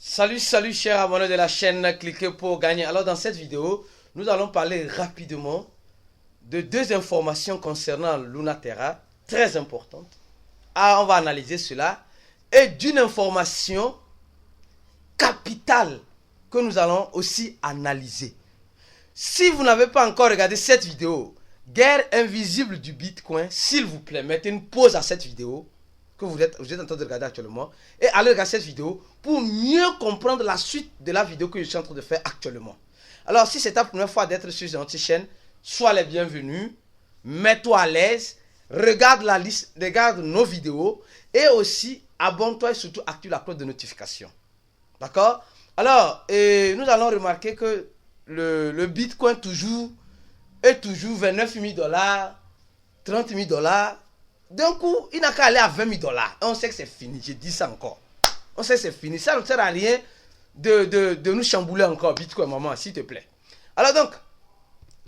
Salut chers abonnés de la chaîne, cliquez pour gagner. Alors dans cette vidéo, nous allons parler rapidement de deux informations concernant Lunaterra, très importantes. On va analyser cela. Et d'une information capitale que nous allons aussi analyser. Si vous n'avez pas encore regardé cette vidéo, guerre invisible du Bitcoin, s'il vous plaît, mettez une pause à cette vidéo que vous êtes en train de regarder actuellement et allez regarder cette vidéo pour mieux comprendre la suite de la vidéo que je suis en train de faire actuellement. Alors, si c'est ta première fois d'être sur notre chaîne, sois les bienvenus, mets-toi à l'aise, regarde la liste, regarde nos vidéos et aussi abonne-toi et surtout active la cloche de notification. D'accord? Alors, nous allons remarquer que le Bitcoin est toujours 29 000 $, 30 000 $. D'un coup, il n'a qu'à aller à 20 000 $. Et on sait que c'est fini. Je dis ça encore. On sait que c'est fini. Ça ne sert à rien de nous chambouler encore, Bitcoin, maman, s'il te plaît. Alors donc,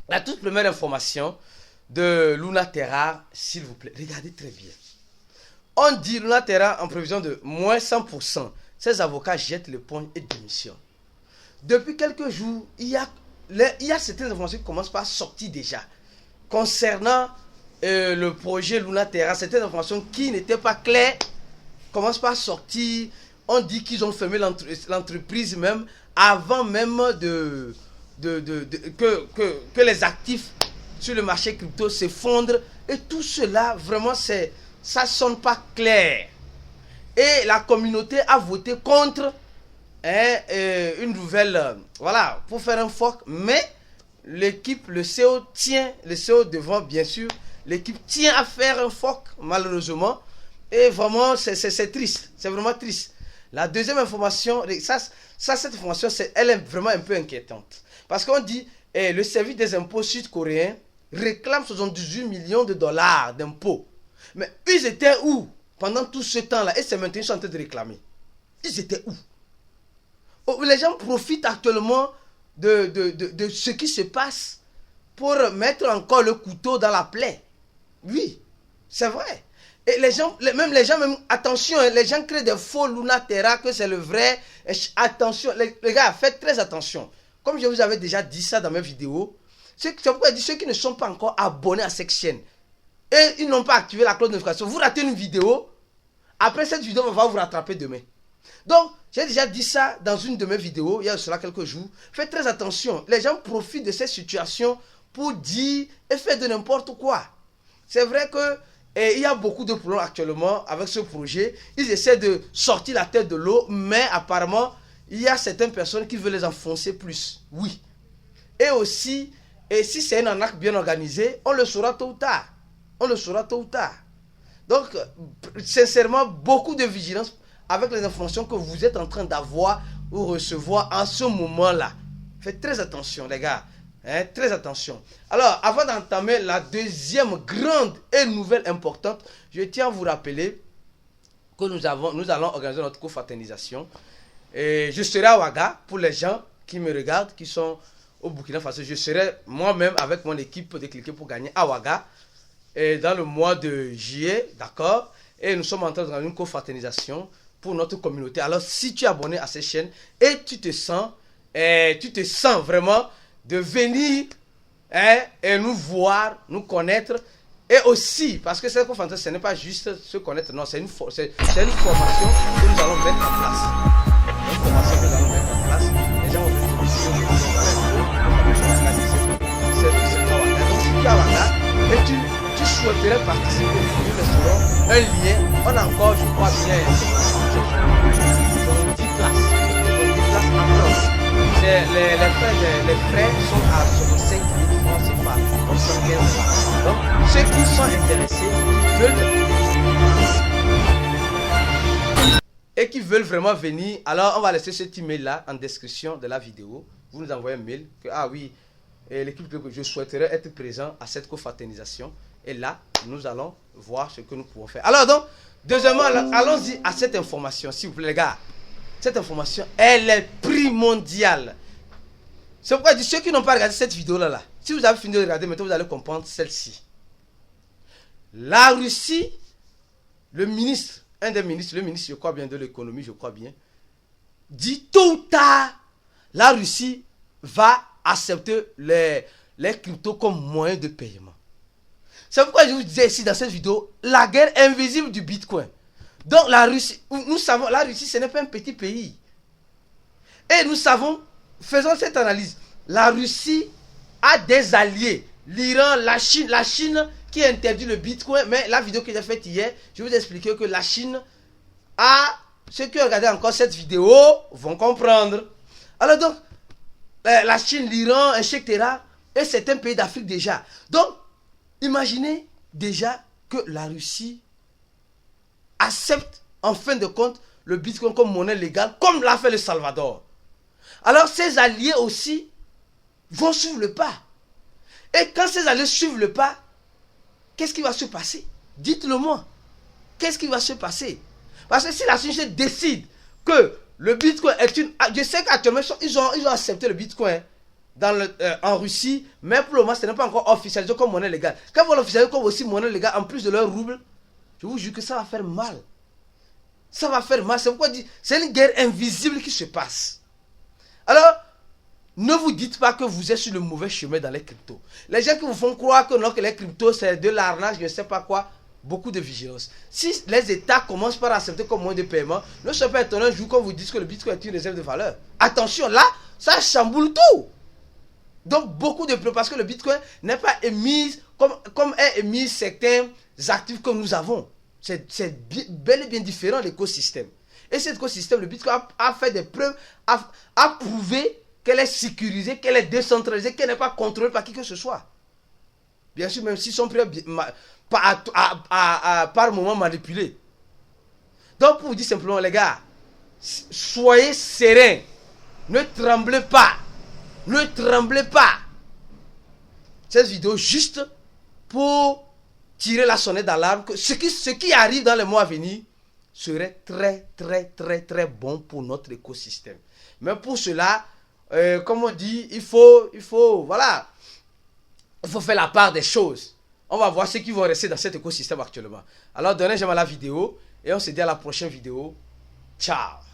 la toute première information de Lunaterra, s'il vous plaît, regardez très bien. On dit Lunaterra en prévision de moins 100%. Ses avocats jettent le point et démissionnent. Depuis quelques jours, il y a certaines informations qui commencent par sortir déjà. Concernant le projet Lunaterra, certaines informations qui n'étaient pas claires commencent par sortir. On dit qu'ils ont fermé l'entreprise même avant même que les actifs sur le marché crypto s'effondrent. Et tout cela, vraiment, ça ne sonne pas clair. Et la communauté a voté contre une nouvelle, voilà, pour faire un fork. Mais l'équipe, le CEO devant, bien sûr, l'équipe tient à faire un fork, malheureusement. Et vraiment, c'est triste. C'est vraiment triste. La deuxième information, cette information, elle est vraiment un peu inquiétante. Parce qu'on dit, le service des impôts sud-coréens réclame 78 millions de dollars d'impôts. Mais ils étaient où pendant tout ce temps-là? Et c'est maintenant qu'ils sont en train de réclamer. Ils étaient où? Les gens profitent actuellement de ce qui se passe pour mettre encore le couteau dans la plaie. Oui, c'est vrai. Et les gens, attention, les gens créent des faux Lunaterra que c'est le vrai. Attention, les gars, faites très attention. Comme je vous avais déjà dit ça dans mes vidéos, c'est pourquoi je dis ceux qui ne sont pas encore abonnés à cette chaîne et ils n'ont pas activé la cloche de notification, vous ratez une vidéo, après cette vidéo, on va vous rattraper demain. Donc, j'ai déjà dit ça dans une de mes vidéos, il y a cela quelques jours. Faites très attention, les gens profitent de cette situation pour dire et faire de n'importe quoi. C'est vrai que il y a beaucoup de problèmes actuellement avec ce projet. Ils essaient de sortir la tête de l'eau, mais apparemment, il y a certaines personnes qui veulent les enfoncer plus. Oui. Et aussi, si c'est un arnaque bien organisé, on le saura tôt ou tard. On le saura tôt ou tard. Donc, sincèrement, beaucoup de vigilance avec les informations que vous êtes en train d'avoir ou recevoir en ce moment-là. Faites très attention, les gars. Très attention. Alors, avant d'entamer la deuxième grande et nouvelle importante, je tiens à vous rappeler que nous allons organiser notre confraternisation. Et je serai à Ouaga pour les gens qui me regardent, qui sont au Burkina Faso. Je serai moi-même avec mon équipe de Cliquer pour gagner à Ouaga dans le mois de juillet, d'accord? Et nous sommes en train de faire une confraternisation pour notre communauté. Alors, si tu es abonné à cette chaîne et tu te sens vraiment de venir et nous voir, nous connaître. Et aussi, parce que cette conférence, ce n'est pas juste se connaître, non, c'est une formation que nous allons mettre en place. Une formation que nous allons mettre en place. Les gens vont venir donc, si tu es à Ouaga et tu souhaiterais participer, nous laisserons un lien. On a encore, je crois bien, 10 places en plus. Les frais sont à 65 000 francs CFA, donc 115 francs. Donc, ceux qui sont intéressés qui veulent vraiment venir, alors on va laisser cet email-là en description de la vidéo. Vous nous envoyez un mail que, ah oui, l'équipe que je souhaiterais être présent à cette confraternisation. Et là, nous allons voir ce que nous pouvons faire. Alors donc, deuxièmement, allons-y à cette information, s'il vous plaît, les gars. Cette information, elle est primordiale. C'est pourquoi je dis, ceux qui n'ont pas regardé cette vidéo-là, si vous avez fini de regarder, maintenant vous allez comprendre celle-ci. La Russie, un des ministres, le ministre, je crois bien, de l'économie, je crois bien, dit tôt ou tard, la Russie va accepter les cryptos comme moyen de paiement. C'est pourquoi je vous disais ici dans cette vidéo, la guerre invisible du Bitcoin. Donc la Russie, nous savons, la Russie ce n'est pas un petit pays. Et nous savons, faisons cette analyse, la Russie a des alliés. L'Iran, la Chine qui interdit le Bitcoin, mais la vidéo que j'ai faite hier, je vais vous expliquer que la Chine a, ceux qui ont regardé encore cette vidéo vont comprendre. Alors donc, la Chine, l'Iran, etc. et certains pays d'Afrique déjà. Donc, imaginez déjà que la Russie accepte en fin de compte le Bitcoin comme monnaie légale, comme l'a fait le Salvador. Alors, ses alliés aussi vont suivre le pas. Et quand ces alliés suivent le pas, qu'est-ce qui va se passer? Dites-le moi. Qu'est-ce qui va se passer? Parce que si la Chine décide que le Bitcoin est une... Je sais qu'actuellement, ils ont accepté le Bitcoin en Russie, mais pour le moment, ce n'est pas encore officialisé comme monnaie légale. Quand ils vont l'officialiser comme aussi monnaie légale, en plus de leur rouble, je vous jure que ça va faire mal. Ça va faire mal. C'est pourquoi je dis, c'est une guerre invisible qui se passe. Alors, ne vous dites pas que vous êtes sur le mauvais chemin dans les cryptos. Les gens qui vous font croire que, non, que les cryptos c'est de l'arnaque, je ne sais pas quoi, beaucoup de vigilance. Si les États commencent par accepter comme moyen de paiement, ne soyez pas étonnés un jour quand vous dites que le Bitcoin est une réserve de valeur. Attention, là, ça chamboule tout. Donc, beaucoup de preuves, parce que le Bitcoin n'est pas émis comme est émis certains actifs que nous avons. C'est bel et bien différent l'écosystème. Et cet écosystème, le Bitcoin a fait des preuves, a prouvé qu'elle est sécurisée, qu'elle est décentralisée, qu'elle n'est pas contrôlée par qui que ce soit. Bien sûr, même s'ils sont prêts par moment manipulés. Donc, pour vous dire simplement, les gars, soyez sereins. Ne tremblez pas. Ne tremblez pas. Cette vidéo juste pour tirer la sonnette d'alarme que ce qui arrive dans les mois à venir serait très, très, très, très bon pour notre écosystème. Mais pour cela, comme on dit, il faut faire la part des choses. On va voir ceux qui vont rester dans cet écosystème actuellement. Alors, donnez j'aime à la vidéo et on se dit à la prochaine vidéo. Ciao.